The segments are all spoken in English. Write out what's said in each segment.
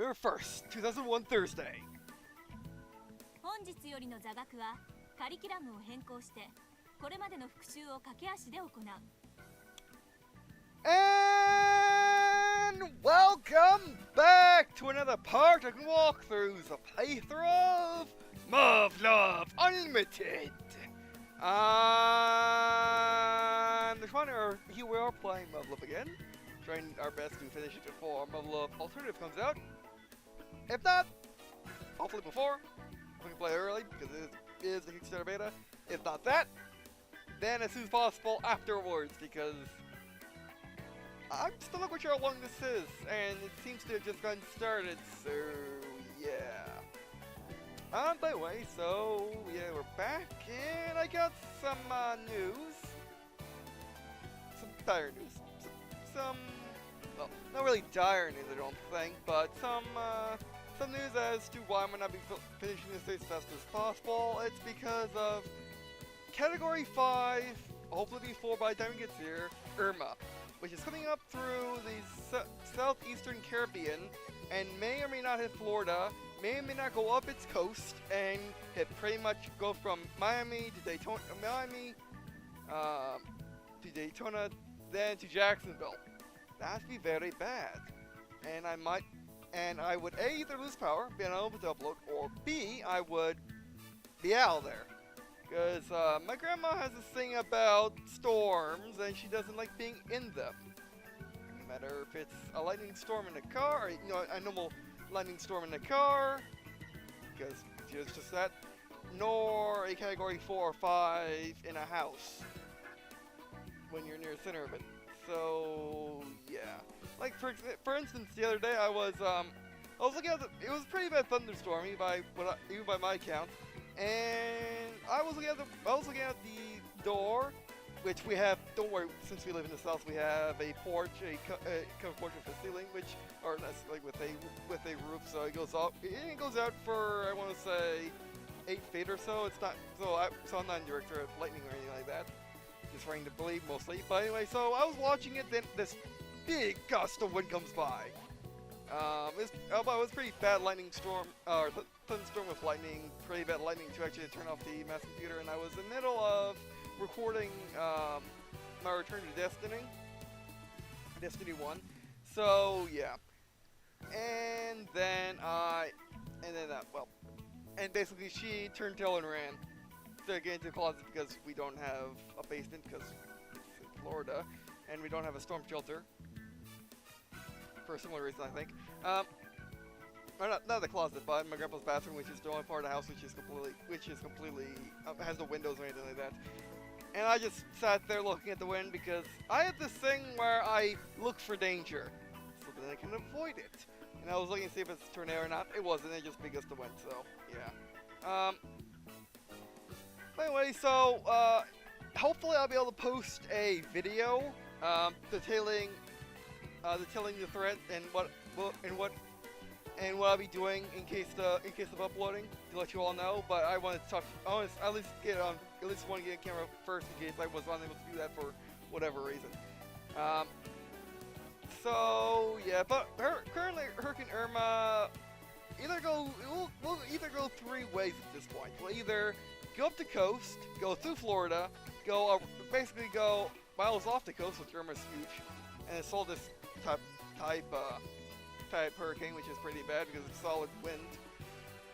November 1st, 2001 Thursday. 本日よりの座学はカリキュラムを変更してこれまでの復習を駆け足で行う。And welcome back to another part of walkthroughs, a playthrough of Muv-Luv Unlimited. Here we are playing Muv-Luv again, trying our best to finish it before Muv-Luv Alternative comes out. If not, hopefully before. We can play early because it is a Kickstarter beta. If not that, then as soon as possible afterwards, because I'm still not quite sure how long this is, and it seems to have just gotten started, so yeah. By the way, so yeah, we're back, and I got some news. Some dire news. Some, well, not really dire news, I don't think, but some news as to why I might not be finishing this as fast as possible. It's because of Category 5, hopefully before by the time it gets here, Irma, which is coming up through the southeastern Caribbean and may or may not hit Florida, may or may not go up its coast and hit pretty much go from Miami to Daytona, then to Jacksonville. That'd be very bad, and I would A, either lose power, be unable to upload, or B, I would be out there. Because my grandma has this thing about storms, and she doesn't like being in them. No matter if it's a lightning storm in a car, or, you know, a normal lightning storm in a car, because it's just that, nor a Category 4 or 5 in a house when you're near the center of it. So yeah, like for instance, the other day I was looking at it was a pretty bad thunderstorm, even by my count, and I was looking at the door, which we have. Don't worry, since we live in the south, we have a porch, a covered porch with a ceiling, which, or that's like with a roof, so it goes out. It goes out for, I want to say, 8 feet or so. It's not so I'm not in direct threat of lightning or anything like that. Just raining to bleed mostly. But anyway, so I was watching it, then this big gust of wind comes by. It was pretty bad lightning storm, or thunderstorm with lightning, pretty bad lightning to actually turn off the mass computer, and I was in the middle of recording my return to Destiny 1. So yeah, and basically she turned tail and ran to get into the closet because we don't have a basement because it's in Florida, and we don't have a storm shelter. For a similar reason, I think. Or not the closet, but my grandpa's bathroom, which is the only part of the house which is completely has no windows or anything like that. And I just sat there looking at the wind because I have this thing where I look for danger, so that I can avoid it. And I was looking to see if it's a tornado or not. It wasn't. It just big gust of wind. So yeah. But anyway, so hopefully I'll be able to post a video detailing the threat and what I'll be doing in case of uploading to let you all know. But I wanted to at least want to get a camera first in case I was unable to do that for whatever reason. So yeah, but currently Hurricane Irma will either go 3 ways at this point. We'll either go up the coast, go through Florida, basically go miles off the coast, which Irma's huge, and it's all this type hurricane, which is pretty bad because it's solid wind.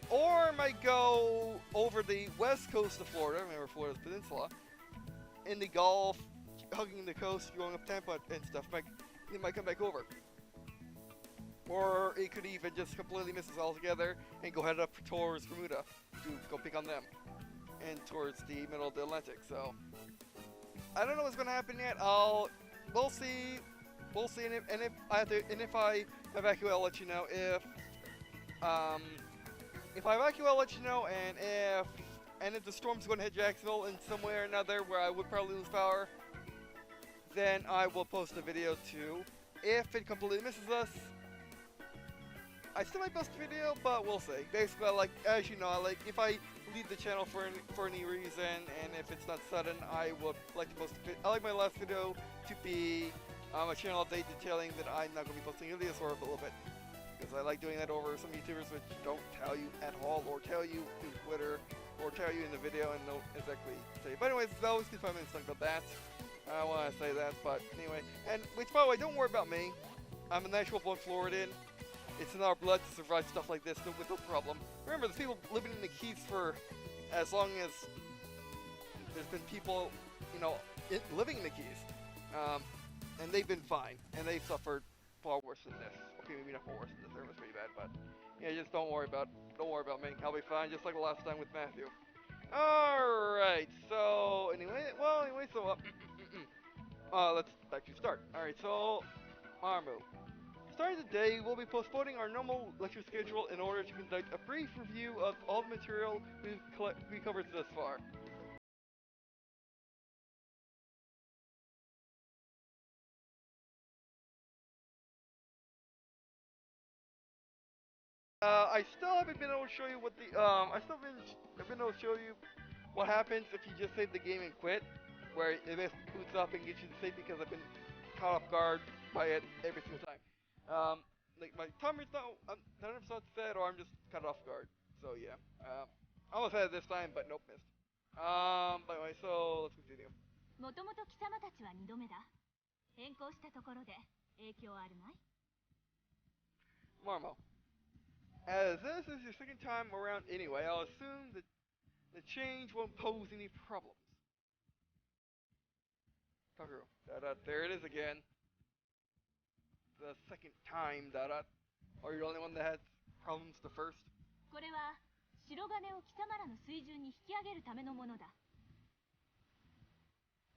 Or it might go over the west coast of Florida, remember Florida's peninsula, in the Gulf, hugging the coast, going up Tampa and stuff. It might come back over. Or it could even just completely miss us altogether and go head up towards Bermuda to go pick on them, and towards the middle of the Atlantic. So I don't know what's going to happen yet. We'll see. We'll see, and if I evacuate, I'll let you know. If I evacuate, I'll let you know, and if the storm's going to hit Jacksonville in some way or another where I would probably lose power, then I will post a video too. If it completely misses us, I still might post a video, but we'll see. Basically, as you know, if I leave the channel for any reason, and if it's not sudden, I would like to post a video. I like my last video to be a channel update detailing that I'm not going to be posting videos for a little bit. because I like doing that over some YouTubers which don't tell you at all, or tell you in Twitter, or tell you in the video and don't exactly say. But anyways, it's always good 5 minutes talking about that. I don't want to say that, but anyway. And which, by the way, don't worry about me. I'm a natural born Floridian. It's in our blood to survive stuff like this with no problem. Remember, there's people living in the Keys for as long as there's been people, you know, living in the Keys. And they've been fine, and they've suffered far worse than this. Okay, maybe not far worse than this. It was pretty bad, but yeah, just don't worry about me. I'll be fine, just like the last time with Matthew. All right. So anyway, let's actually start. All right. So, Marmu. Starting today, we'll be postponing our normal lecture schedule in order to conduct a brief review of all the material we covered thus far. I still haven't been able to show you what the I've been able to show you what happens if you just save the game and quit, where it basically boots up and gets you to save because I've been caught off guard by it every single time. Like my timer's not 100% set, or I'm just caught off guard. So yeah, I almost had it this time, but nope, missed. By the way, so let's continue. もともと貴様たちは2度目だ。変更したところで影響あるまい？ Marmo. As this is your second time around anyway, I'll assume that the change won't pose any problems. Tucker, there it is again. The second time, Are you the only one that had problems the first? これは白金を貴様らの水準に引き上げるためのものだ。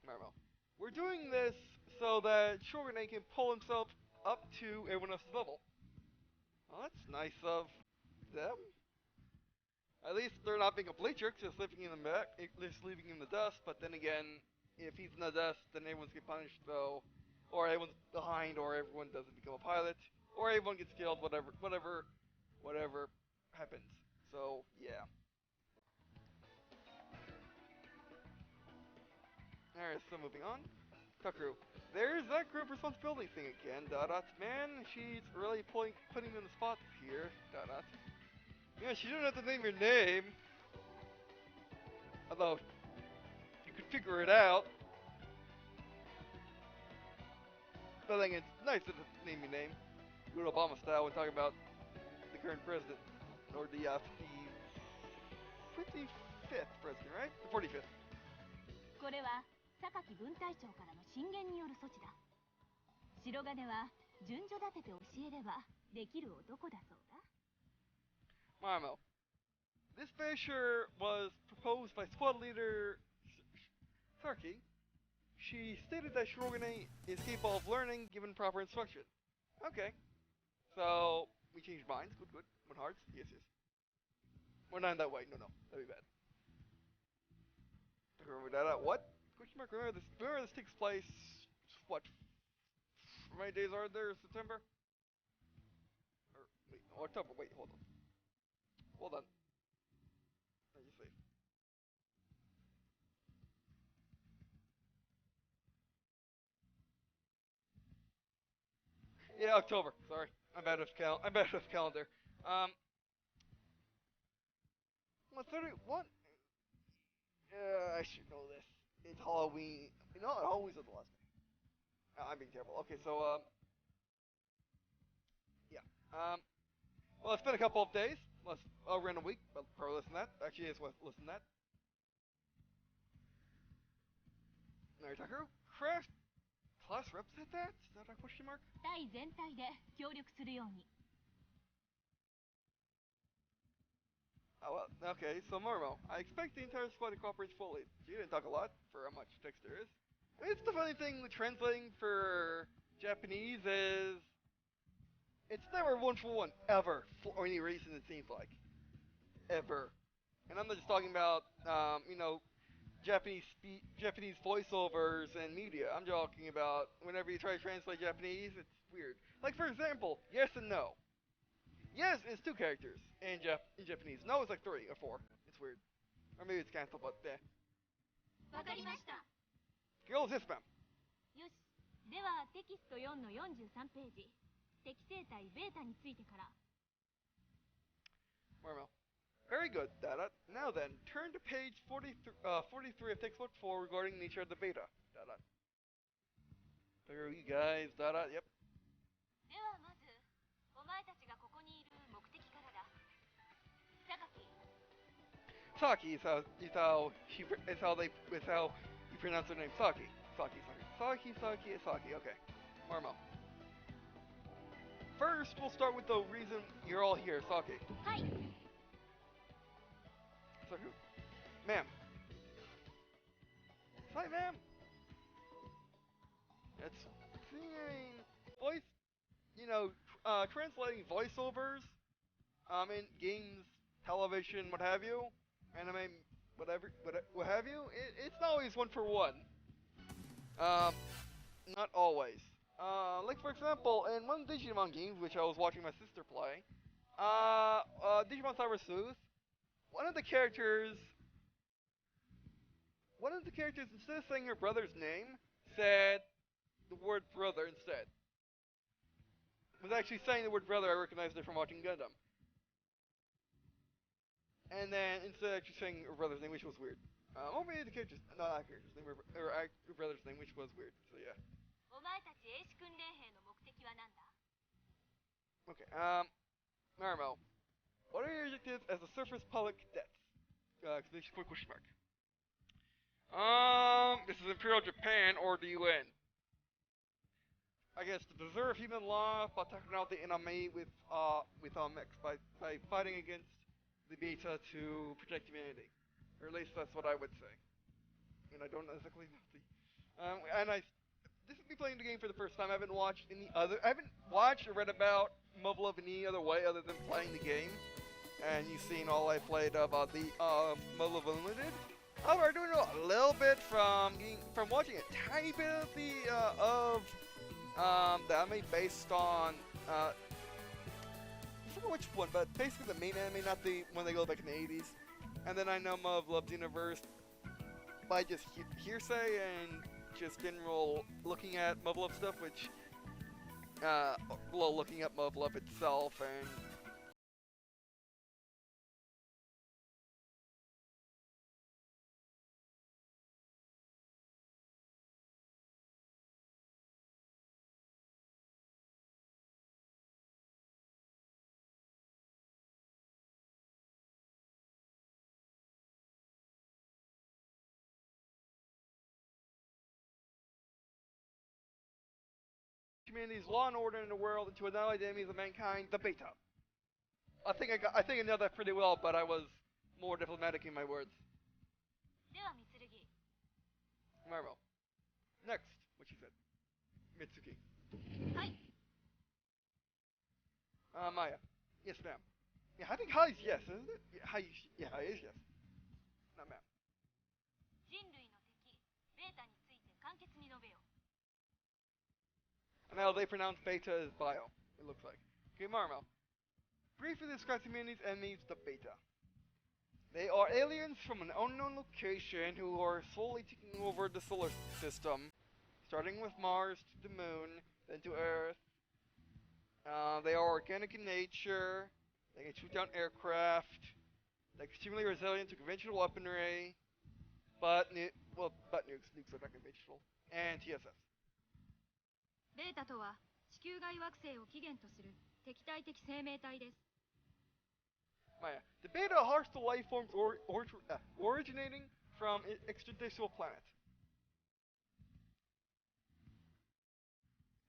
Marmo. We're doing this so that Shogane can pull himself up to everyone else's level. Well, that's nice of them. At least they're not being complete jerks, just leaving him in the dust. But then again, if he's in the dust, then everyone's getting punished, though, or everyone's behind, or everyone doesn't become a pilot, or everyone gets killed. Whatever happens. So yeah. Alright, so moving on. Tucker, there's that group responsibility thing again. Man, she's really putting me in the spot here. Yeah, she didn't have to name your name. Although, you could figure it out. But I think it's nice to name your name. Good Obama style when talking about the current president. Or the 55th president, right? The 45th. これは榊分隊長からの進言による措置だ。白金は順序立てて教えればできる男だそうだ。Marmo. This measure was proposed by squad leader Sarki. She stated that Shirogane is capable of learning given proper instruction. Okay. So, we changed minds. Good. Went hearts. Yes. We're not in that way. No. That'd be bad. What? Question mark. Remember this takes place, what? How many days are there? September? Or, wait, October. Wait, hold on. Let me see. Yeah, October. Sorry, I'm bad with calendar. What 31? I should know this. It's Halloween. No, Halloween's on the last day. I'm being terrible. Okay, so yeah. Well, it's been a couple of days. Around a week, but probably less than that. Actually, it's less than that. Alright, Tucker. Crash class rep said that? Is that a question mark? 隊全体で協力するように。Oh, well, okay, so Mormo, I expect the entire squad to cooperate fully. You didn't talk a lot for how much text there is. I mean, it's the funny thing with translating for Japanese is it's never one for one, ever, for any reason it seems like. Ever. And I'm not just talking about, Japanese voiceovers and media. I'm talking about whenever you try to translate Japanese, it's weird. Like, for example, yes and no. Yes, it's 2 characters in Japanese. No, it's like 3 or 4. It's weird. Or maybe it's canceled, but yeah. わかりました。Girls, yes, ma'am. よし。ではテキスト4の43ページ。敵生体ベータについてから。 Marmel. Very good, Dada. Now then, turn to page 43 of textbook 4 regarding the nature of the beta. Dada. There you guys, Dada, yep. ではまずお前たちがここにいる目的からだ。Saki is how you pronounce her name. Saki. Saki. Okay. Marmel. First, we'll start with the reason you're all here, Saki. はい。 Saki. Ma'am. Hi, ma'am. It's seeing voice, translating voiceovers, in games, television, what have you, anime, whatever, what have you. It's not always one for one. Not always. Like for example, in one Digimon game, which I was watching my sister play, Digimon Cyber Sleuth, one of the characters, instead of saying her brother's name, said the word brother instead. Was actually saying the word brother. I recognized it from watching Gundam. And then instead of actually saying her brother's name, which was weird. Or maybe the character's, not that character's name, or her brother's name, which was weird. So yeah. お前たち英士訓練兵の目的は何だ? Okay. Marimo, what are your objectives as a surface pilot cadet? Exclamation point, question mark. This is Imperial Japan or the UN. I guess to preserve human life by taking out the enemy with mechs by fighting against the beta to protect humanity, or at least that's what I would say. And I don't exactly know the. This is me playing the game for the first time. I haven't watched or read about Muv-Luv in any other way other than playing the game. And you've seen all I played about the Muv-Luv Unlimited. However, I do know a little bit from watching a tiny bit of the anime based on I forget which one, but basically the main anime, not the one they go back in the 80s. And then I know Muv-Luv's universe by just hearsay and just general looking at Muv-Luv stuff, which looking at Muv-Luv itself and humanity's law and order in the world into another enemies of mankind, the beta. I think I nailed that pretty well, but I was more diplomatic in my words. では、三剣。 Marvel. Next, what she said. Mitsuki. はい。 Maya. Yes, ma'am. Yeah, I think hi is yes, isn't it? Yeah, hi is yes. Not ma'am. 人類の敵、ベータについて簡潔に述べよ。 Now they pronounce beta as bio, it looks like. Okay, Marmel. Briefly describe humanity's enemies, the beta. They are aliens from an unknown location who are slowly taking over the solar system, starting with Mars to the moon, then to Earth. They are organic in nature. They can shoot down aircraft. They're extremely resilient to conventional weaponry, but nukes are not conventional, and TSS. ベータとは地球外惑星を起源とする敵対的生命体です。 Maya. The beta are hostile life forms originating from extraterrestrial planet.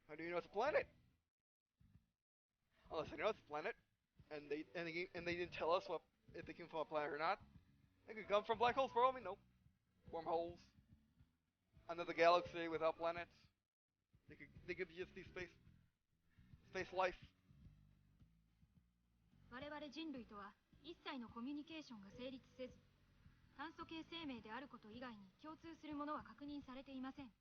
How do you know it's a planet? Unless I know it's a planet, and they didn't tell us if they came from a planet or not. They could come from black holes for all we know. Wormholes. Another galaxy without planets. They could just be space life. 我々人類とは一切のコミュニケーションが成立せず、炭素系生命であること以外に共通するものは確認されていません。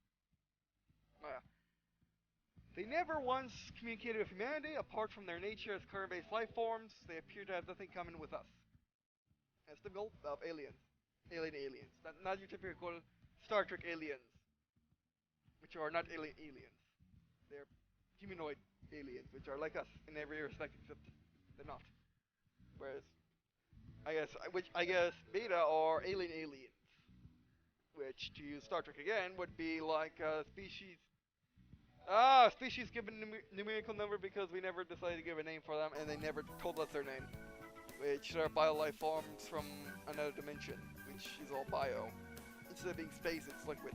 They never once communicated with humanity apart from their nature as current-based life forms. They appear to have nothing common with us. That's the goal of aliens. Aliens. Not your typical Star Trek aliens. Which are not aliens. They're humanoid aliens, which are like us in every respect except they're not. Whereas, I guess beta are alien aliens, which to use Star Trek again would be like a species. Species given numerical number because we never decided to give a name for them, and they never told us their name, which are bio-life forms from another dimension, which is all bio. Instead of being space, it's liquid.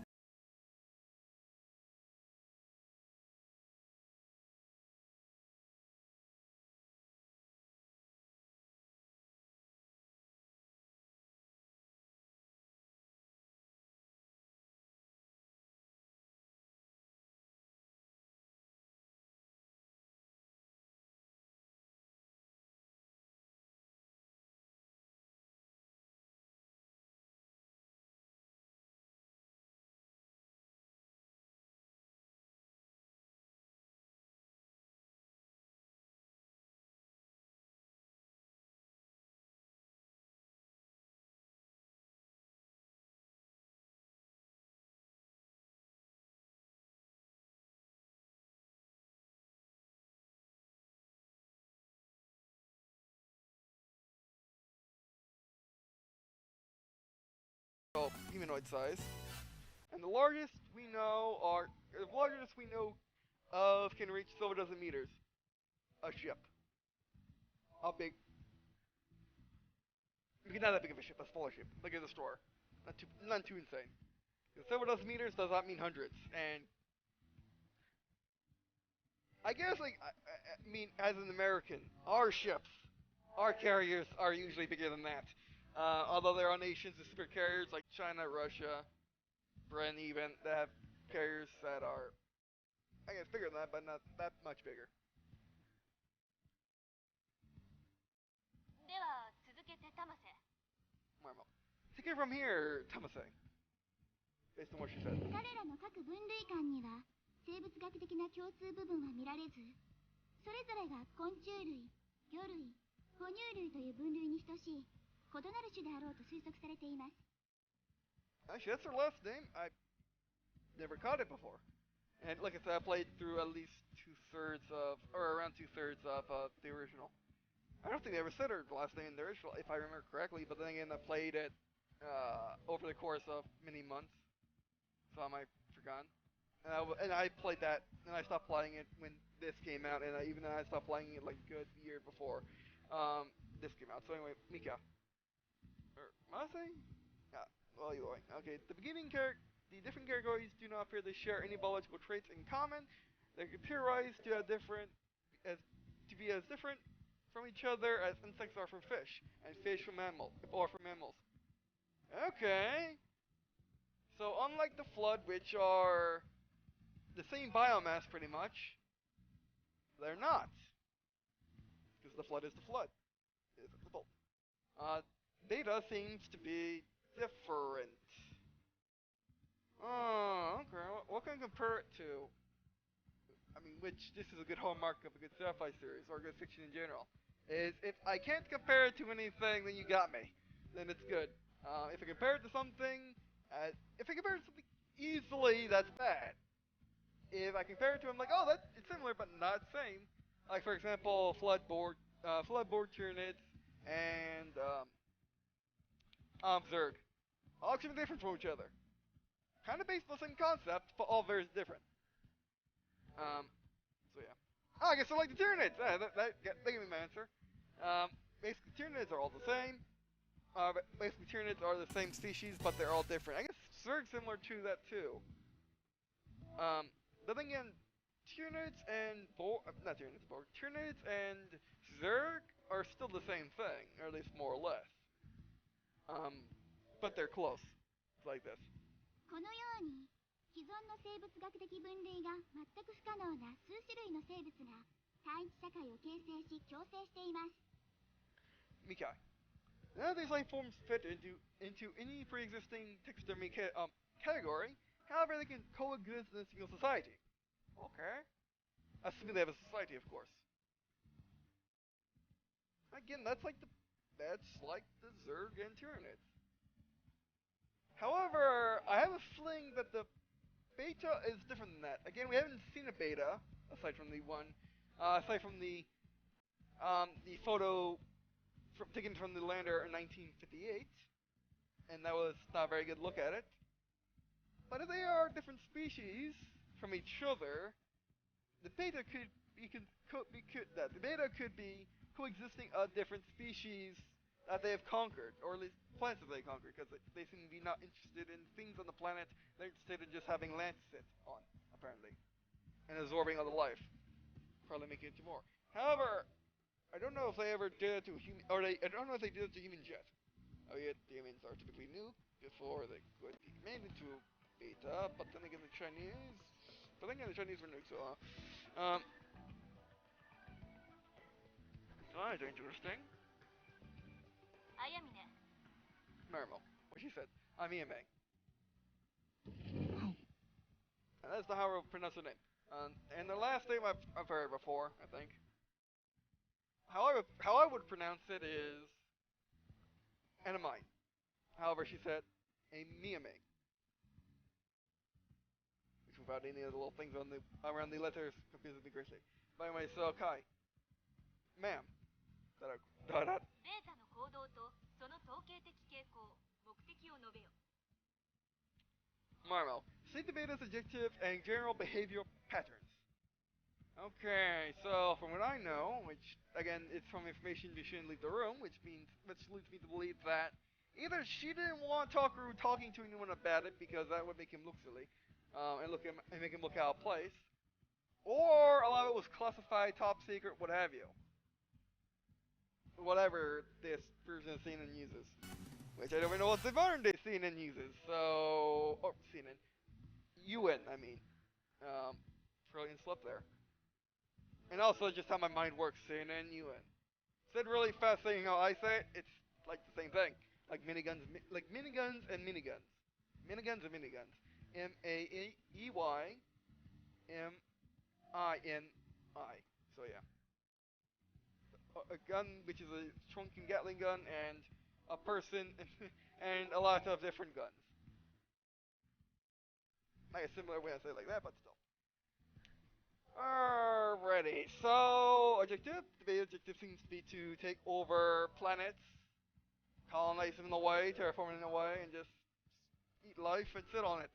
Well, humanoid size. And the largest we know of can reach several dozen meters. A ship. How big? Not that big of a ship, a smaller ship, like a destroyer. Not too insane. Several dozen meters does not mean hundreds, and I guess I mean as an American, our ships, our carriers are usually bigger than that. Although there are nations with super carriers like China, Russia, Britain even that have carriers that are I guess bigger than that, but not that much bigger. では続けてタマセ。Marmo. Take it from here, Tamase. Based on what she said. 彼らの各分類間には生物学的な共通部分は見られず、それぞれが昆虫類、魚類、哺乳類という分類に等しい異なる種であろうと推測されています。Actually, that's her last name. I never caught it before. And like I said, I played through at least around two-thirds of the original. I don't think they ever said her last name in the original, if I remember correctly, but then again, I played it over the course of many months, so I might have forgotten. And I played that, and I stopped playing it when this came out, and even then I stopped playing it like a good year before this came out. So anyway, Mika. Or Mase? Yeah, well, either way. Okay, the different categories do not appear to share any biological traits in common. They're computerized to be as different from each other as insects are from fish, and fish from mammals. Okay. So unlike the flood, which are the same biomass pretty much, they're not, because the flood is the flood. It is the bolt. Data seems to be different. Oh, okay. What can I compare it to? I mean, this is a good hallmark of a good sci-fi series or good fiction in general. Is if I can't compare it to anything, then you got me. Then it's good. If I compare it to something, if I compare it to something easily, that's bad. If I compare it to, I'm like, oh, it's similar but not same. Like for example, floodboard Tyranids, and Zerg. All extremely different from each other. Kind of based on the same concept, but all very different. Um, so yeah. I guess I like the Tyranids. That gave me my answer. Basically, Tyranids are all the same. Basically, Tyranids are the same species, but they're all different. I guess Zerg's similar to that too. But then again, Tyranids and Zerg are still the same thing, or at least more or less. Um, but they're close. It's like this. このように既存の生物学的分類が全く不可能な数種類の生物が単一社会を形成し共生しています。Mikai. None of these life forms fit into any pre-existing taxidermy category. However, they can coexist in a single society. Okay. Assuming they have a society, of course. Again, that's like the Zerg and Tyranids. However, I have a feeling that the beta is different than that. Again, we haven't seen a beta aside from the one aside from the photo taken from the lander in 1958, and that was not a very good look at it. But if they are different species from each other, the beta could be coexisting of different species that they have conquered, or at least planets that they conquered, because they seem to be not interested in things on the planet. They're interested in just having land to sit on, apparently, and absorbing other life, probably making it to more. However, I don't know if they ever did it to human, I don't know if they did it to humans yet. Oh yeah, humans are typically nuked before they could be made into beta, but then again the Chinese were nuked, so that's interesting. Normal. What she said. I'm EMA. And that's the how I pronounce her name. And the last name I've heard before, I think. How I would pronounce it is Anamine. However, she said a Miame. Which without any of the little things around the letters confuses me greatly. But anyway, so Kai. Ma'am. Da. Marmo. State the beta's adjective and general behavioral patterns. Okay, so from what I know, which again it's from information you shouldn't leave the room, which leads me to believe that either she didn't want Takaru talking to anyone about it because that would make him look silly, and make him look out of place, or a lot of it was classified, top secret, what have you, whatever this version of CNN uses, which I don't even know what the modern day CNN uses. So, or CNN, UN, I mean, Trillion slept there. And also just how my mind works, CNN, UN. Said really fast saying how I say it, it's like the same thing. Like miniguns and miniguns. Miniguns and miniguns. Maeymi. So yeah. A gun which is a trunking Gatling gun and a person and a lot of different guns. Like a similar way I say it like that, but still. Alrighty, so objective. The beta objective seems to be to take over planets, colonize them in a way, terraform them in a way, and just eat life and sit on it.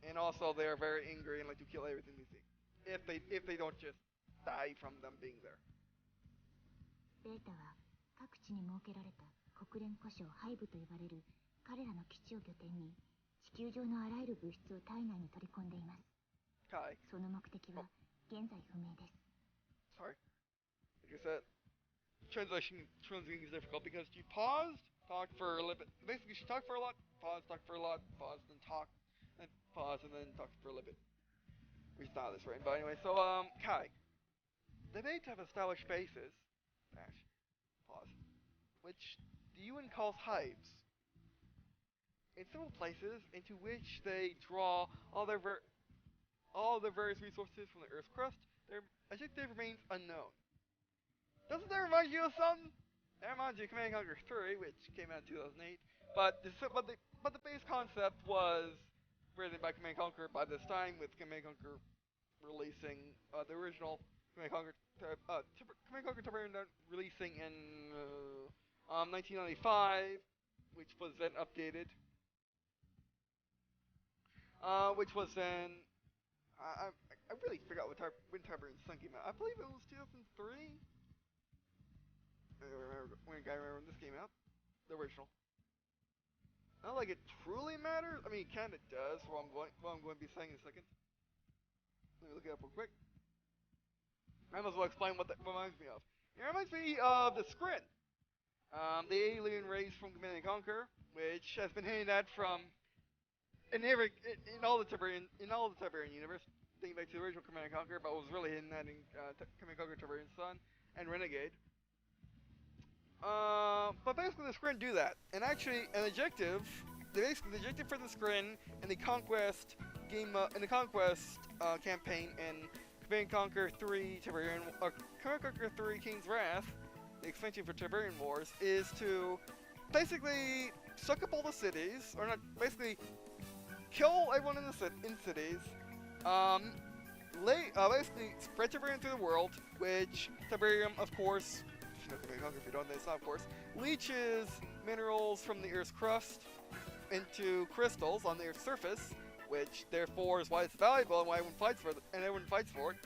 And also, they are very angry and like to kill everything they see. If they don't just die from them being there. ベータは各地に設けられた国連古書ハイブと呼ばれる彼らの基地を拠点に地球上のあらゆる物質を体内に取り込んでいます。Kai. その目的は現在不明です。Sorry. Like I said, translation is difficult because she paused, talked for a little bit. Basically, she talked for a lot, paused, talked for a lot, paused, then talked, then paused, and then talked for a little bit. We saw this right. But anyway, so Kai. The Bates have established bases. Pause. Which the UN calls hives. In several places into which they draw all their various resources from the Earth's crust, their objective remains unknown. Doesn't that remind you of something? That reminds you of Command & Conquer 3, which came out in 2008. But the base concept was written by Command & Conquer by this time, with Command & Conquer releasing the original Command & Conquer Tiberian releasing in 1995, which was then updated. Which was then I really forgot when Tiberian Sun came out. I believe it was 2003. I remember when this came out, the original. Not like it truly matters. I mean, it kind of does. What I'm going to be saying in a second. Let me look it up real quick. I might as well explain what that reminds me of. It reminds me of the Skrin, the alien race from Command & Conquer, which has been hinted at from in all the Tiberian universe, dating back to the original Command & Conquer, but was really hidden at in Command & Conquer Tiberian Sun and Renegade. But basically the Skrin do that, and actually an objective. The objective for the Skrin in the Conquest campaign in Command & Conquer 3 Command & Conquer 3 King's Wrath, the expansion for Tiberian Wars, is to basically suck up all the cities, or not, basically kill everyone in cities, basically spread Tiberium through the world, which Tiberium, of course, if you don't know this, of course, leaches minerals from the Earth's crust into crystals on the Earth's surface, which therefore is why it's valuable and why everyone fights for it,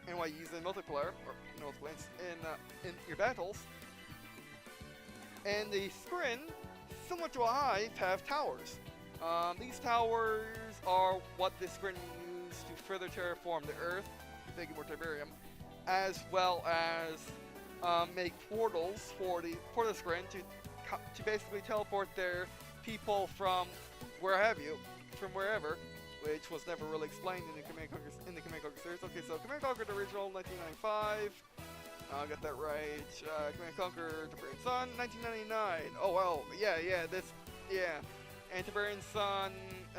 and why you use it in multiplayer or in your battles. And the Scrin, similar to a hive, have towers. These towers are what the Scrin use to further terraform the Earth, making more Tiberium, as well as make portals for the Scrin to basically teleport their people from wherever, which was never really explained in the Command Conquer series. Okay, so Command Conquer the original 1995. Got that right. Command Conquer Tiberian Sun 1999. Oh well, yeah. And Tiberian Sun,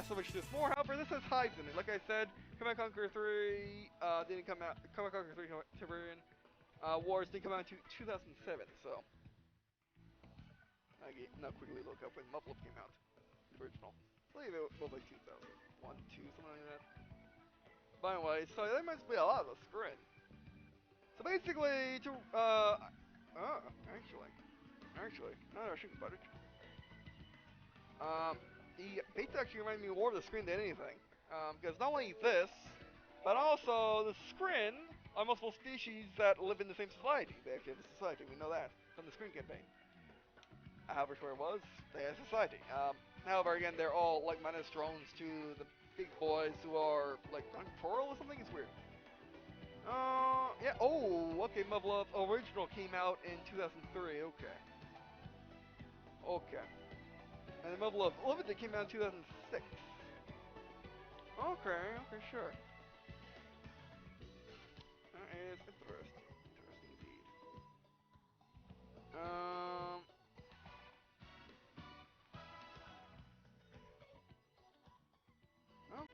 so much this more. However, this has hives in it. Like I said, Command Conquer 3 didn't come out. Command Conquer 3 Tiberian Wars didn't come out until 2007. So now quickly look up when Muv-Luv came out. The original. I believe it was like 2001, 2, something like that. By the way, so that must be a lot of the Scrin. So basically, actually, now that I think about it, the bait actually reminded me more of the Scrin than anything. Because not only this, but also the Scrin are multiple species that live in the same society. They actually have a society, we know that, from the Scrin campaign. However short it was, they had a society. However, again, they're all like minus drones to the big boys who are like uncontrollable or something. It's weird. Yeah. Oh, okay. Muv-Luv original came out in 2003. Okay. And the Muv-Luv Limited came out in 2006. Okay, sure. That is interesting. Interesting indeed.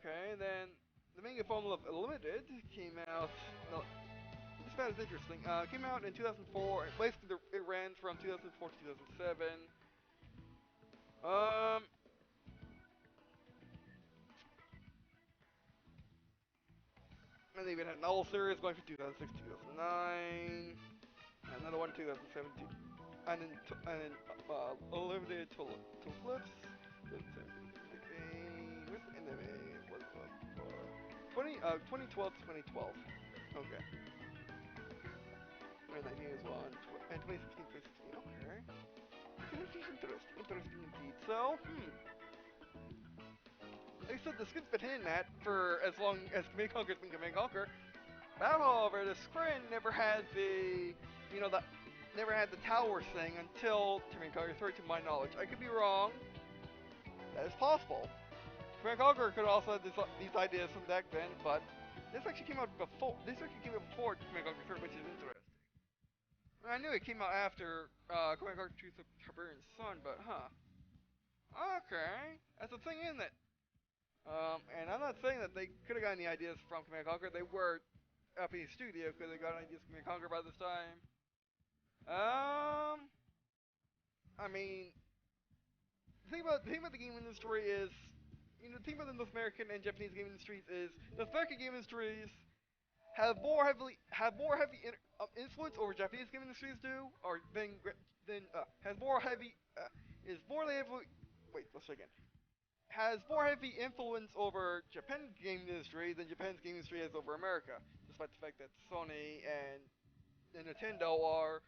Okay, then the Mega Muv-Luv Limited came out. No, this bad is interesting. Came out in 2004. Basically, it ran from 2004 to 2007. And they even had a novel series going from 2006 to 2009. Another one 2017. And then limited to flips. Where's the anime? What's up? 2012 to 2012. Okay. 2019 is one. And 2016, 2016. Okay. Interesting indeed. So, like I said, the Scrin's been hitting that for as long as Command Conquer's been Command Conquer. But however, the Scrin never had the, never had the towers thing until Command Conquer 3, to my knowledge. I could be wrong. That is possible. Command Conquer could also have these ideas from back then, but this actually came out before. Command Conquer 3, which is interesting. I knew it came out after Command Conquer 2 Tiberian Sun, but okay, that's the thing, isn't it? And I'm not saying that they could have gotten the ideas from Command Conquer. They were up in the studio because they got ideas from Command Conquer by this time. I mean, the thing about the game industry is, the thing about the North American and Japanese game industries is the North American game industries have more heavy influence over Japanese game industries has more heavy has more heavy influence over Japan's game industry than Japan's game industry has over America, despite the fact that Sony and Nintendo are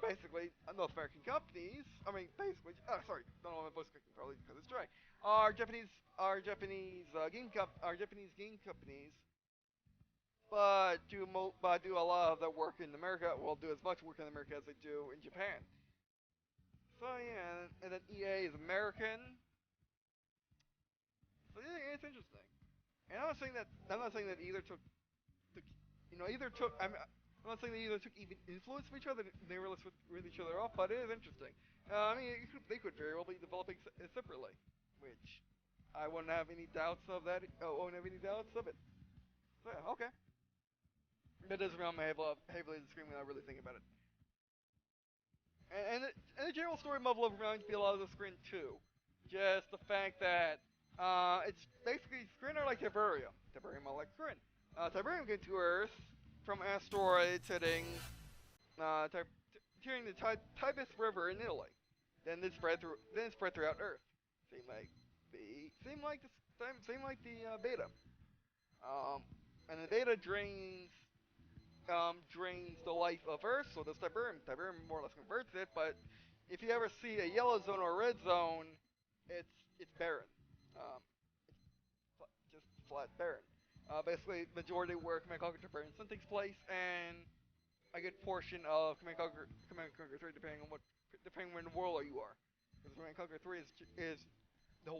basically North American companies. I mean, basically, sorry, don't know my voice clicking probably because it's dry. Are Japanese game companies, but do a lot of their work in America. Well, do as much work in America as they do in Japan. So yeah, and then EA is American. So yeah, it's interesting. And I'm not saying that either took I'm not saying they either took even influence from each other, they were with each other off, but it is interesting. I mean, they could very well be developing separately, which I wouldn't have any doubts of that. Won't have any doubts of it. So yeah, okay. That does remind me heavily of the Scream when I really think about it. And the general story of Muv-Luv reminds me a lot of the Scream too. Just the fact that It's basically Skrin are like Tiberium. Tiberium are like Skrin. Tiberium get to Earth from asteroids hitting hitting the Tibus River in Italy. Then it spread through. Then it spread throughout Earth. Same like the beta. Um, and the beta drains the life of Earth. So does Tiberium. Tiberium more or less converts it. But if you ever see a yellow zone or a red zone, it's barren. Um, just flat barren. Basically, majority where Command Conquer Tiberium Sun takes place, and a good portion of Command Conquer 3, depending on the world you are. Because Command Conquer 3 is the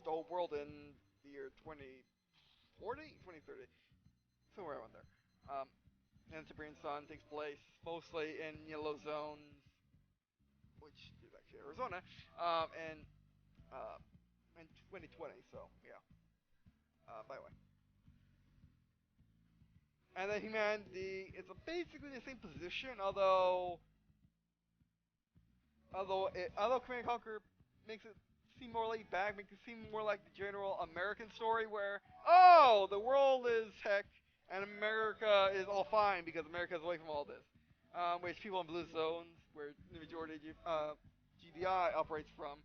whole world in the year 2040, 2030, somewhere around there. And Tiberian Sun takes place mostly in yellow zones, which is actually Arizona, and uh, in 2020. So yeah. By the way. And then humanity is basically the same position, although Command and Conquer makes it seem more laid back, makes it seem more like the general American story where, oh, the world is heck and America is all fine because America is away from all this. Which people in blue zones, where the majority of GDI operates from,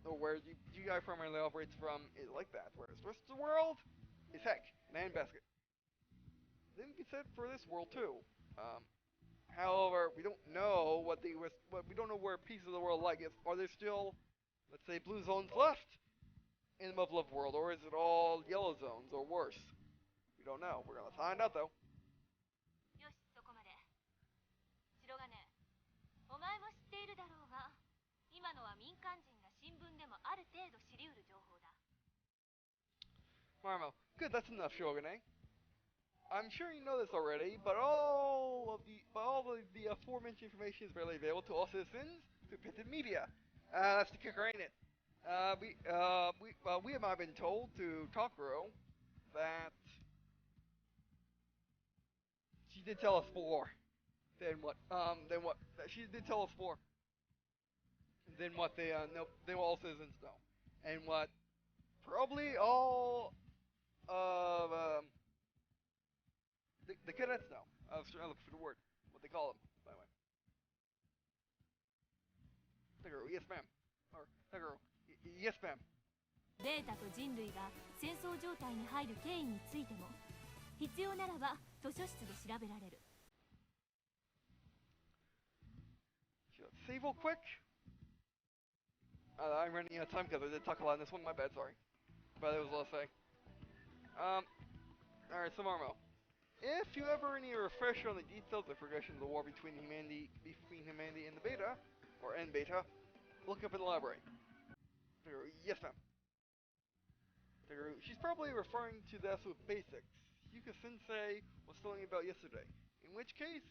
or where GDI primarily operates from, is like that. Whereas the rest of the world is heck, man basket. Then be said for this world too. Um, However, we don't know we don't know where pieces of the world like. Are there still, let's say, blue zones left in the Muv-Luv world, or is it all yellow zones or worse? We don't know. We're gonna find out though. よし、そこまで。白金、お前も知っているだろうが、今のは民間人が新聞でもある程度知り得る情報だ。Marmo, good. That's enough, Shogane. I'm sure you know this already, but all of the aforementioned information is readily available to all citizens through printed media. That's the kicker, ain't it? We have not been told to Takuro that she did tell us more. Then what? Then what? She did tell us more than what they know. Than what all citizens know, and what probably all of the cadets know. I was trying to look for the word. What they call them, by the way. Takuro, yes ma'am. Or Takuro, yes ma'am. ベータと人類が戦争状態に入る経緯についても必要ならば図書室で調べられる。Save real quick. I'm running out of time because I did talk a lot in this one. My bad, sorry. But it was a lot to say. Alright, so Marmo. If you ever need a refresher on the details of the progression of the war between humanity and the beta, or N beta, look up in the library. Yes, ma'am. She's probably referring to the absolute basics. Yuka Sensei was telling me about yesterday. In which case,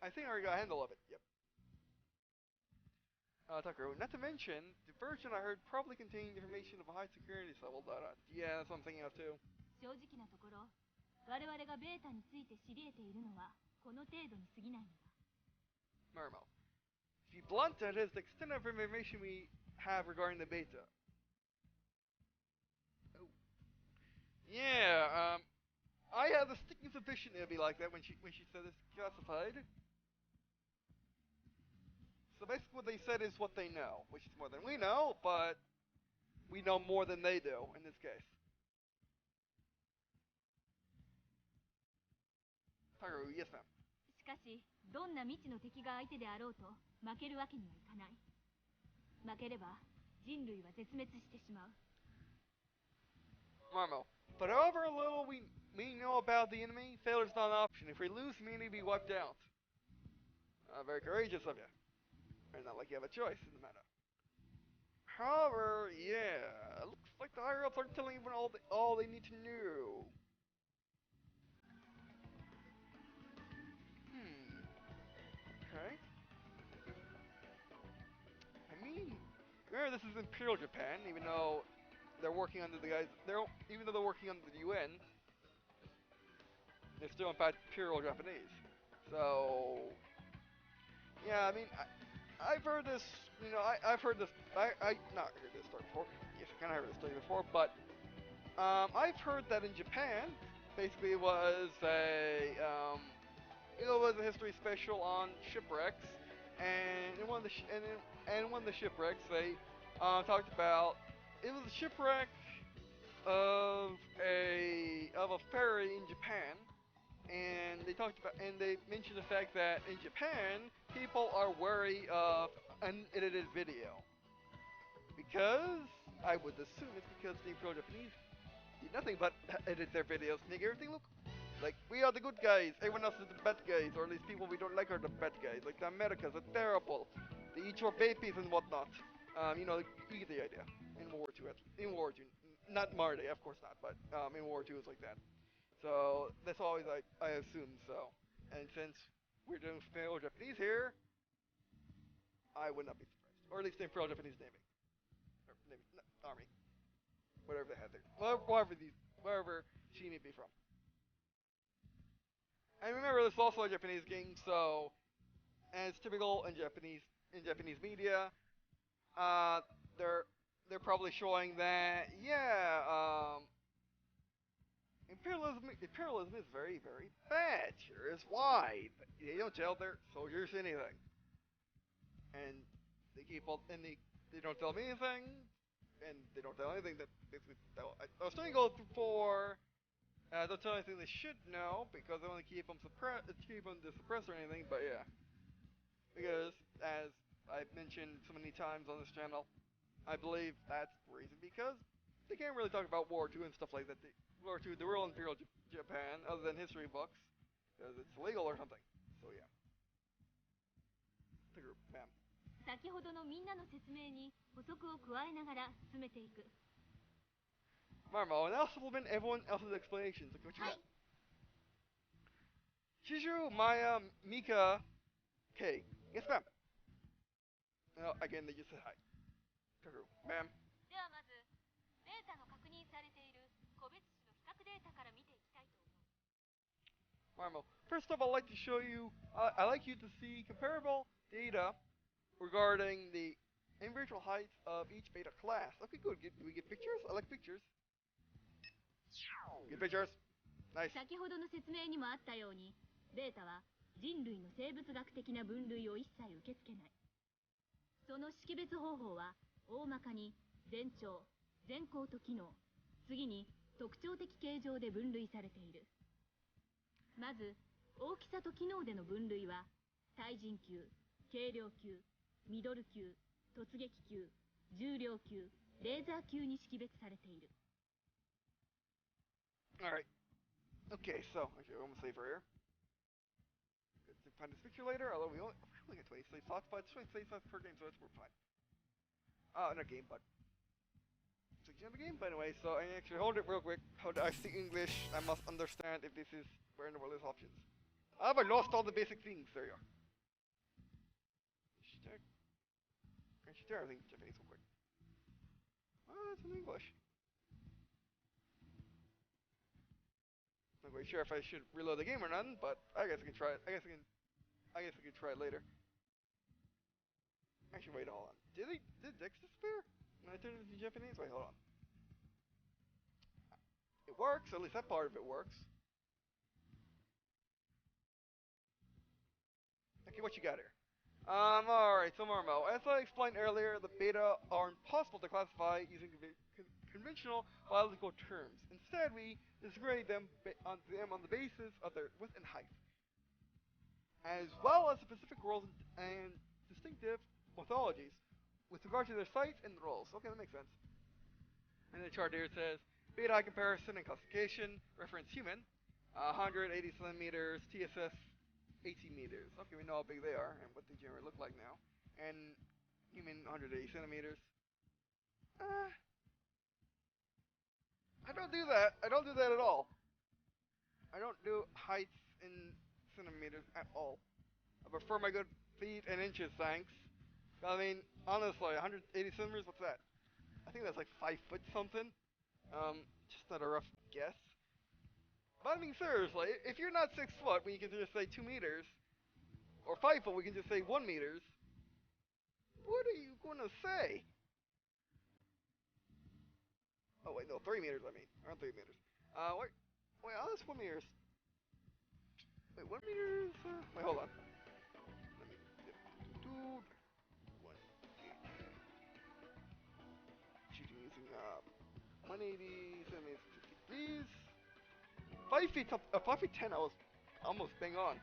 I think I already got a handle of it. Yep. Tucker, not to mention, the version I heard probably contained information of a high security level. Yeah, that's what I'm thinking of too. 正直なところ、我々がベータについて知り得ているのはこの程度に過ぎないのだ。Marmo, to be blunt, that is the extent of information we have regarding the beta. Oh. Yeah, I have a sticking suspicion it'll be like that when she said it's classified. So basically what they said is what they know, which is more than we know, but we know more than they do in this case. Taru, yes ma'am. しかし、どんな未知の敵が相手であろうと負けるわけにはいかない。負ければ人類は絶滅してしまう。Marmo, but however little we know about the enemy, failure is not an option. If we lose, humanity will be wiped out. Very courageous of you. And not like you have a choice in the matter. However, yeah, it looks like the higher ups aren't telling everyone all they need to know. Okay. I mean, remember this is Imperial Japan, even though they're working under even though they're working under the UN, they're still in fact Imperial Japanese. So, yeah, I mean, I've heard this, I've heard this, I not heard this story before. Yes, kind of heard the story before, but I've heard that in Japan, basically it was it was a history special on shipwrecks, and in one of the and in one of the shipwrecks they talked about it was a shipwreck of a ferry in Japan, and they mentioned the fact that in Japan people are wary of unedited video because I would assume it's because the pro-Japanese do nothing but edit their videos, make everything look like we are the good guys, everyone else is the bad guys, or at least people we don't like are the bad guys. Like the Americans are terrible, they eat your babies and whatnot. You get the idea. In World War II, in World War II, not modern day, of course not, but in World War II it's like that. So that's always I assume so. And since we're doing Imperial Japanese here, I would not be surprised, or at least the Imperial Japanese Navy, or Navy, Army, whatever they had there, wherever she may be from. And remember, this is also a Japanese game, so as typical in Japanese media, uh, they're probably showing that imperialism is very bad. Here is why they don't tell their soldiers anything, and they keep all and they don't tell me anything, and they don't tell anything that basically I was trying to go for. Don't tell anything they should know because I want to keep them suppressed or anything. But yeah, because as I've mentioned so many times on this channel, I believe that's the reason because they can't really talk about War II and stuff like that. War II, the real Imperial Japan, other than history books, because it's illegal or something. So yeah, the group, ma'am. 先ほどのみんなの説明に補足を加えながら進めていく。Marmo, and I'll supplement everyone else's explanations. Look what you got. Shiju, Maya, Mika, Kay. Yes, ma'am. No, again, they just said hi. Karu, ma'am. ではまず、データの確認されている個別種の比較データから見ていきたいと思う。Marmo, first off, I'd like to show you. I'd like you to see comparable data regarding the individual heights of each beta class. Okay, good. Do we get pictures? I like pictures. Get pictures. Nice. 先ほどの説明にもあったように、ベータは人類の生物学的な分類を一切受け付けない。その識別方法は大まかに全長、全高と機能、次に特徴的形状で分類されている。まず大きさと機能での分類は対人級、軽量級、ミドル級、突撃級、重量級、レーザー級に識別されている。Alright. Okay, so, actually, I'm gonna save her here. Good to find this picture later, although we only get 20 save slots, but it's 20 save slots per game, so we're fine. Not a game, but... It's a game, but anyway, so I actually hold it real quick. How do I speak English? I must understand if this is where in the world is options. Have I lost all the basic things? There you are. Can she share everything in Japanese real quick? It's in English. Not quite sure if I should reload the game or not, but I guess I can try it. I guess I can try it later. Actually, wait, hold on. Did Dex disappear when I turned it into Japanese? Wait, hold on. It works. At least that part of it works. Okay, what you got here? Alright, so Marmo. As I explained earlier, the beta are impossible to classify using conventional biological terms. Instead, we disgrade them on the basis of their width and height, as well as the specific roles and distinctive morphologies with regard to their size and roles. Okay, that makes sense. And the chart here says beta height comparison and classification, reference human, 180 centimeters, TSS 18 meters. Okay, we know how big they are and what they generally look like now. And human 180 centimeters. I don't do that. I don't do that at all. I don't do heights in centimeters at all. I prefer my good feet and inches, thanks. I mean, honestly, 180 centimeters, what's that? I think that's like 5 foot something. Just not a rough guess. But I mean, seriously, if you're not 6 foot, we can just say 2 meters, or 5 foot, we can just say 1 meters. What are you gonna say? Oh wait, no, 3 meters. I mean, around 3 meters. Wait, oh, that's 1 meters. Wait, 1 meters. Wait, hold on. Let me do 1 gauge. Shooting using 180, 70, 50 degrees. 5 feet, 5 feet 10. I was almost bang on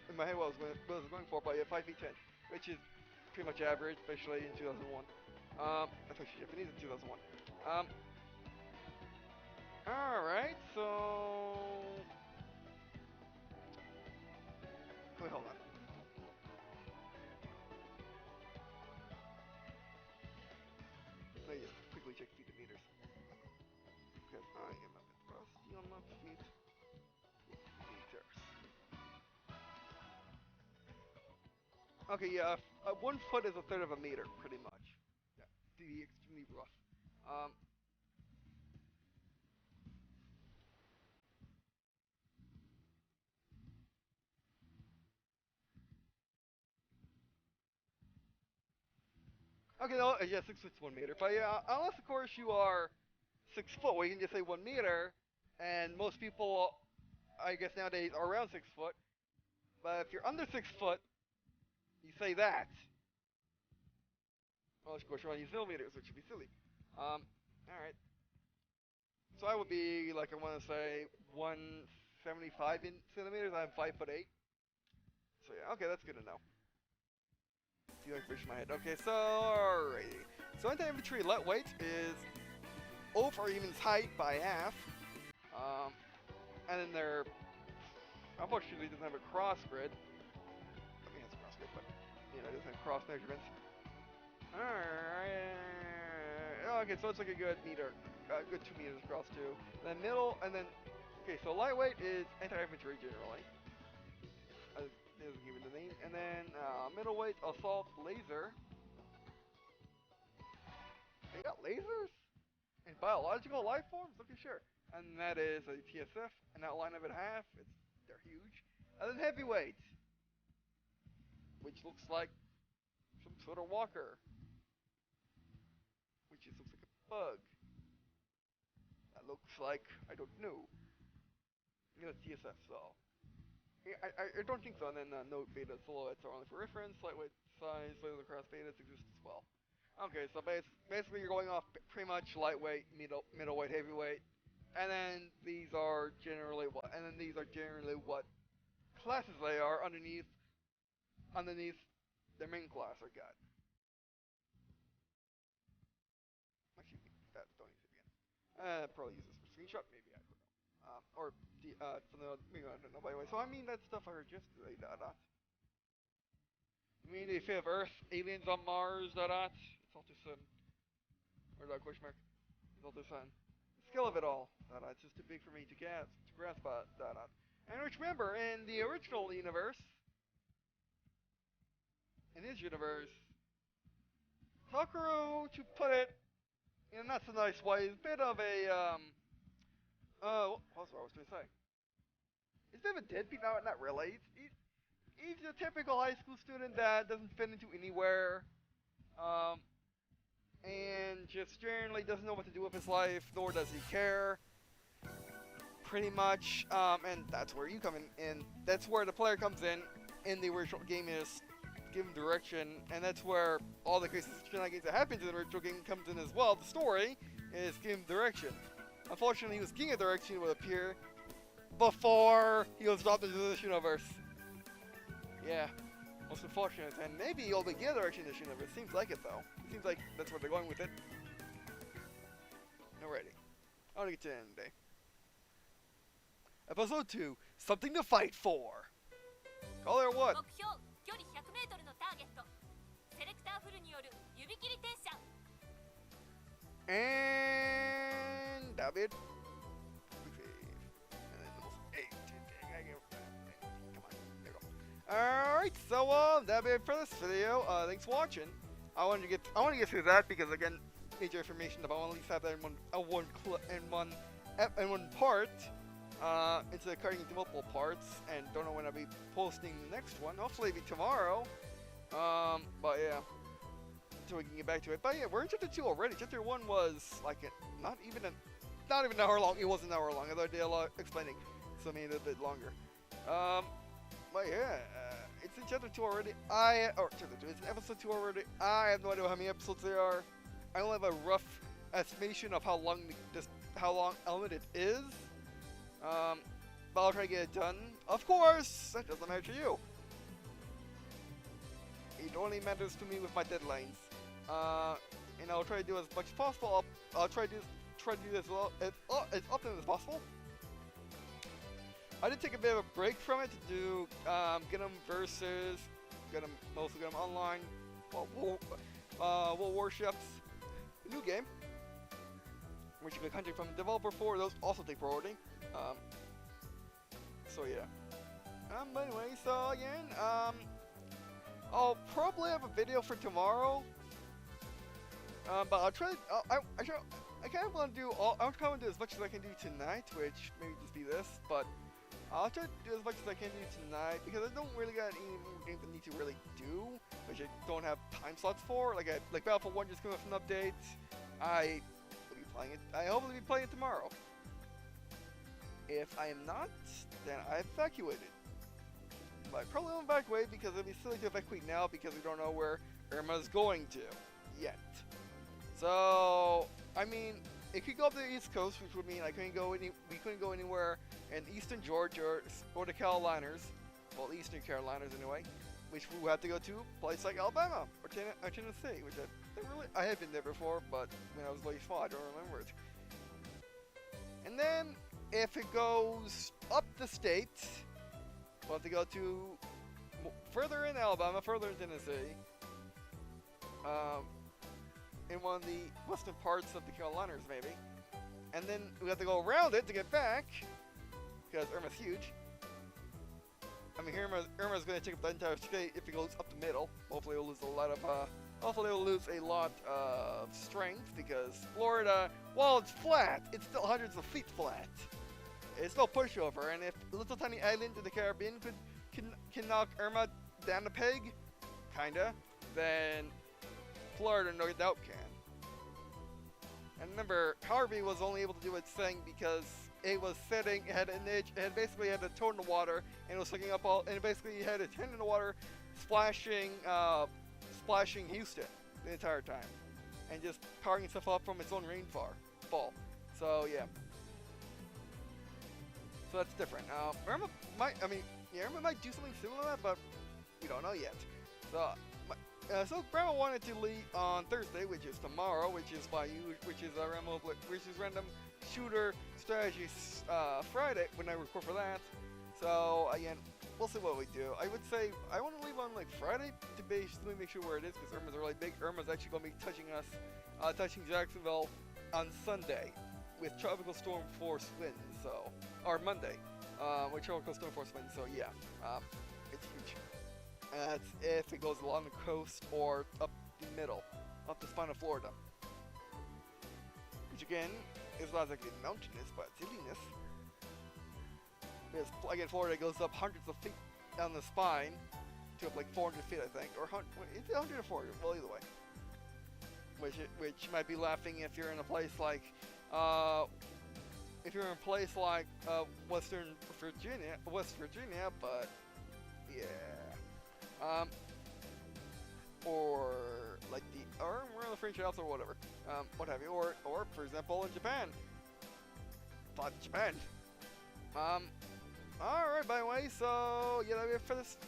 in my head what I was going for, but yeah, 5 feet 10, which is pretty much average, especially in 2001. Especially Japanese in 2001. Alright, so wait, hold on. Let me just quickly check feet and meters. Because I am a bit rusty on my feet. Meters. Okay, yeah, 1 foot is a third of a meter, pretty much. Yeah, to be extremely rough. Okay, no, yeah, 6 foot's 1 meter. But yeah, unless of course you are 6 foot, where you can just say 1 meter, and most people, I guess nowadays, are around 6 foot. But if you're under 6 foot, you say that. Well, of course, you're on use millimeters, which would be silly. Alright. So I would be, like, I want to say 175 centimeters. I'm 5'8". So yeah, okay, that's good to know. See if I can fish my head. Okay, so, alrighty. So anti-infantry lightweight is over even's height by half. And then they're, unfortunately, doesn't have a cross grid. I mean, it's a cross grid, but, you know, it doesn't have cross measurements. Alright. Okay, so it's like a good meter, good 2 meters across too. Then middle, and then, okay, so lightweight is anti-infantry generally. It doesn't give it the name. And then middleweight assault laser. They got lasers and biological life forms. Okay, sure. And that is a TSF, an outline of it half. They're huge. And then heavyweight, which looks like some sort of walker, which just looks like a bug. That looks like, I don't know. You know, TSF, so. I don't think so. And then note beta silhouettes are only for reference. Lightweight size, laser cross betas exist as well. Okay, so basically you're going off pretty much lightweight, middleweight, heavyweight, and then these are generally what classes they are underneath their main class or god. Actually, that don't use it again. Probably use this for screenshot, maybe I don't know. Or for the maybe I don't know. By the way, so I mean that stuff I heard yesterday. You mean if you have Earth, aliens on Mars, it's all too soon. Or that question mark? It's all too soon. The skill of it all, it's just too big for me to grasp, And which remember, in the original universe, in his universe, Sakura, to put it in a not so nice way, is a bit of a, what was I going to say? He's a bit of a deadbeat, not really. He's a typical high school student that doesn't fit into anywhere, um, and just generally doesn't know what to do with his life, nor does he care. Pretty much, and that's where you come in, and that's where the player comes in the original game is given direction, and that's where all the crazy shenanigans that happens in the original game comes in as well. The story is given direction. Unfortunately, he was given direction would appear before he was dropped into this universe. Yeah, most unfortunate, and maybe he'll be given direction in this universe. Seems like it though. It seems like that's where they're going with it. Alrighty, I want to get to the end today. Episode 2, Something to Fight For. Call her what? And David. Alright, so that'll be it for this video. Thanks for watching. I want to get through that because again, major information about at least have that in one part. Instead of cutting into multiple parts, and don't know when I'll be posting the next one. Hopefully it'll be tomorrow. But yeah, until we can get back to it. But yeah, we're in chapter 2 already. Chapter 1 was like not even an hour long. It was an hour long. I thought I did a lot explaining, so I made it a bit longer. But yeah, it's in chapter 2 already. Chapter 2. It's in episode 2 already. I have no idea how many episodes there are. I only have a rough estimation of how long Element it is. But I'll try to get it done. Of course, that doesn't matter to you. It only matters to me with my deadlines. And I'll try to do as much as possible. I'll try to do this as often as possible. I did take a bit of a break from it to do Gundam versus mostly Gundam Online, World Warships, new game, which you can contact from the developer for. Those also take priority. So yeah. But anyway, so again, I'll probably have a video for tomorrow. But I'll try. I kind of want to do. I kind of want to do as much as I can do tonight, which maybe just be this. But I'll try to do as much as I can do tonight because I don't really got any games I need to really do, which I don't have time slots for. Like Battlefield 1 just came out with an update. I will be playing it. I hope to be playing it tomorrow. If I am not, then I evacuated. But I probably won't evacuate because it'd be silly to evacuate now because we don't know where Irma's going to yet. So I mean, it could go up to the East Coast, which would mean we couldn't go anywhere in Eastern Georgia or the Carolinas, well, Eastern Carolinas anyway, which we would have to go to a place like Alabama or Tennessee, which I had been there before, but when I was like 5, I don't remember it. And then if it goes up the state, we'll have to go to further in Alabama, further in Tennessee. In one of the western parts of the Carolinas, maybe. And then we have to go around it to get back, because Irma's huge. I mean, Irma's going to take up the entire state if it goes up the middle. Hopefully, it'll lose a lot of strength, because Florida, while it's flat, it's still hundreds of feet flat. It's no pushover, and if a little tiny island in the Caribbean can knock Irma down a peg, kinda, then Florida no doubt can. And remember, Harvey was only able to do its thing because it was setting, it basically had a toe in the water, and it was sucking up and it basically had its hand in the water, splashing Houston the entire time, and just powering itself up from its own rainfall. So yeah. So that's different. Irma might do something similar to that, but we don't know yet. So Grandma wanted to lead on Thursday, which is tomorrow, which is Random Shooter Strategy Friday when I record for that. So again, we'll see what we do. I would say I want to leave on like Friday to basically make sure where it is, because Irma's really big. Irma's actually going to be touching Jacksonville on Sunday with Tropical Storm Force winds. Or Monday, with Tropical Storm Force winds. So yeah, it's huge. That's if it goes along the coast or up the middle, up the spine of Florida. Which again, is not exactly mountainous, but hilliness. Because again, Florida goes up hundreds of feet down the spine to up like 400 feet, I think, or it's 100 or 400. Well, either way. Which you might be laughing if you're in a place like West Virginia, but yeah. Or we're in the French Alps or whatever, what have you, or for example in Japan. Japan. Alright, by the way, so yeah, that'll be it for this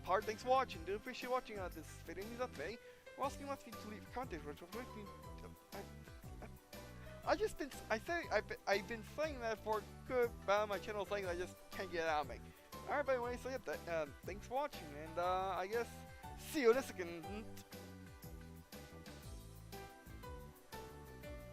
part. Thanks for watching. Do appreciate watching this video news update. We're asking lots of you to leave content, which will make me. I've been saying that for good about my channel, saying I just can't get it out of me. Alright, by the way, so yeah, thanks for watching, and I guess see you in a second.